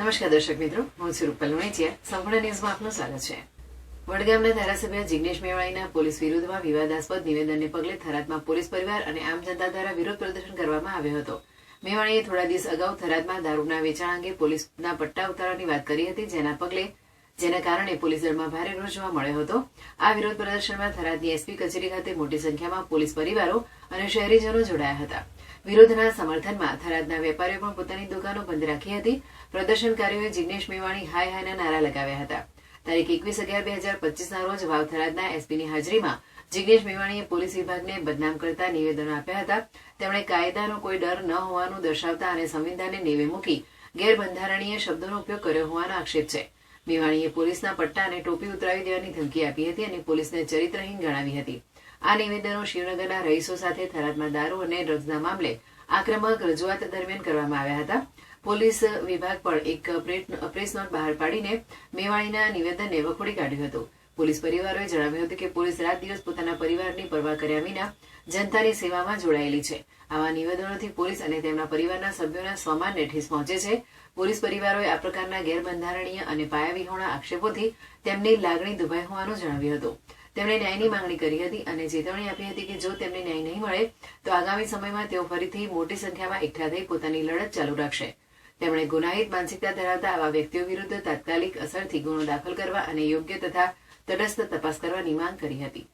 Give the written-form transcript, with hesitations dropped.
નમસ્કાર દર્શક મિત્રો, હું છું રૂપલ વણેચિયા. સંપૂર્ણ ન્યૂઝમાં આપનું સ્વાગત છે. વડગામના ધારાસભ્ય જિગ્નેશ મેવાણીના પોલીસ વિરુદ્ધમાં વિવાદાસ્પદ નિવેદનને પગલે થરાદમાં પોલીસ પરિવાર અને આમ જનતા દ્વારા વિરોધ પ્રદર્શન કરવામાં આવ્યો હતો. મેવાણીએ થોડા દિવસ અગાઉ થરાદમાં દારૂના વેચાણ અંગે પોલીસના પટ્ટા ઉતારવાની વાત કરી હતી, જેના કારણે પોલીસ દળમાં ભારે રોષ જોવા મળ્યો હતો. આ વિરોધ પ્રદર્શનમાં થરાદની એસપી કચેરી ખાતે મોટી સંખ્યામાં પોલીસ પરિવારો અને શહેરીજનો જોડાયા હતા. વિરોધના સમર્થનમાં થરાદના વેપારીઓ પણ પોતાની દુકાનો બંધ રાખી હતી. પ્રદર્શનકારીઓએ જિગ્નેશ મેવાણી હાય હાયના નારા લગાવ્યા હતા. તારીખ 21/11/2025 રોજ વાવ થરાદના એસપીની હાજરીમાં જિગ્નેશ મેવાણીએ પોલીસ વિભાગને બદનામ કરતા નિવેદનો આપ્યા હતા. તેમણે કાયદાનો કોઈ ડર ન હોવાનું દર્શાવતા અને સંવિધાનને નેવે મૂકી ગેરબંધારણીય શબ્દોનો ઉપયોગ કર્યો હોવાનો આક્ષેપ છે. મેવાણીએ પોલીસના પટ્ટા અને ટોપી ઉતરાવી દેવાની ધમકી આપી હતી અને પોલીસને ચરિત્રહીન ગણાવી હતી. આ નિવેદનો શિવનગરના રહીશો સાથે થરાદમાં દારૂ અને ડ્રગ્સના મામલે આક્રમક રજૂઆત દરમિયાન કરવામાં આવ્યા હતા. પોલીસ વિભાગ પણ એક પ્રેસ નોટ બહાર પાડીને મેવાણીના નિવેદનને વખોડી કાઢ્યું હતું. પોલીસ પરિવારોએ જણાવ્યું હતું કે પોલીસ રાત દિવસ પોતાના પરિવારની પરવા કર્યા વિના જનતાની સેવામાં જોડાયેલી છે. આવા નિવેદનોથી પોલીસ અને તેમના પરિવારના સભ્યોના સ્વમાનને ઠેસ પહોંચે છે. પોલીસ પરિવારોએ આ પ્રકારના ગેરબંધારણીય અને પાયાવિહોણા આક્ષેપોથી તેમની લાગણી દુભાઈ હોવાનું જણાવ્યું હતું. તેમણે ન્યાયની માંગણી કરી હતી અને ચેતવણી આપી હતી કે જો તેમને ન્યાય નહીં મળે તો આગામી સમયમાં તેઓ ફરીથી મોટી સંખ્યામાં એકઠા થઈ પોતાની લડત ચાલુ રાખશે. તેમણે ગુનાહિત માનસિકતા ધરાવતા આવા વ્યક્તિઓ વિરુદ્ધ તાત્કાલિક અસરથી ગુનો દાખલ કરવા અને યોગ્ય તથા તટસ્થ તપાસ કરવાની માંગ કરી હતી.